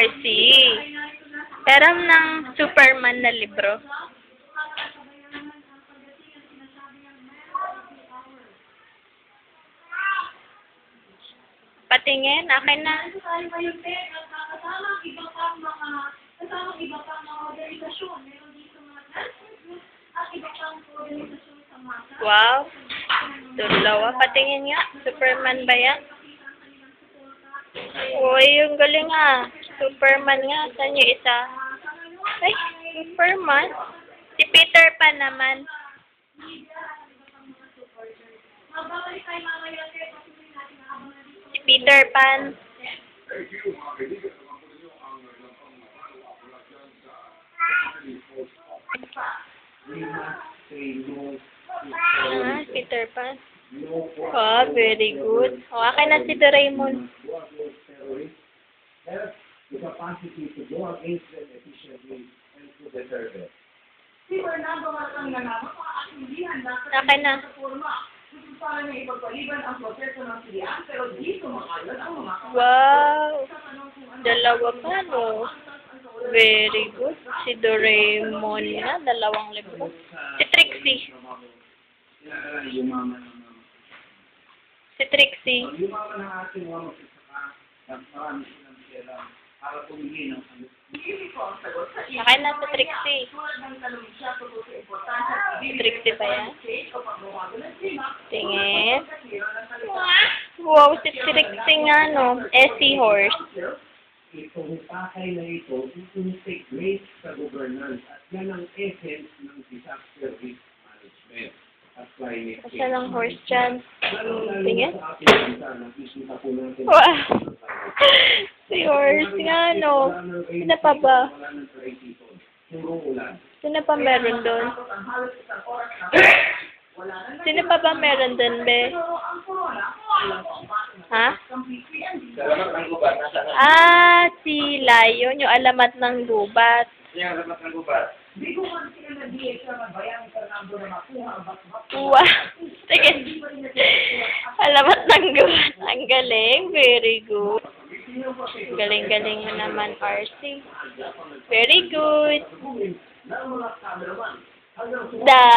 RC. Peram ng Superman na libro. Patingin, akin na. Wow. Dalawa. Patingin nga. Superman ba yan? Uy, yung galing nga. Superman nga. Saan yung isa? Ay, Superman. Si Peter Pan naman. Si Peter Pan. Peter Pan. Oh, very good. O, akin na si Doraemon. Akin na. Wow! Dalawa pa, no? Very good. Si Doraemon na, dalawang libro. Si Trixie. Si Trixie. Akin na si Trixie. Si Trixie pa yan? Tingin. Wow, si Trixie nga, no? Essie Horse. Itong pakay na ito, integrate sa governance at yan ang essence ng disaster risk management at climate change. Asa lang horse dyan? Tingin? Wow! Si horse nga, no? Sino pa ba? Sino pa meron doon? Sino pa ba meron doon, be? Ha? Ah, si Lion, yung alamat ng gubat. Yung alamat ng gubat? Wow! Sige. Alamat ng gubat. Ang galing. Very good. Galing-galing mo naman, RC. Very good. Da.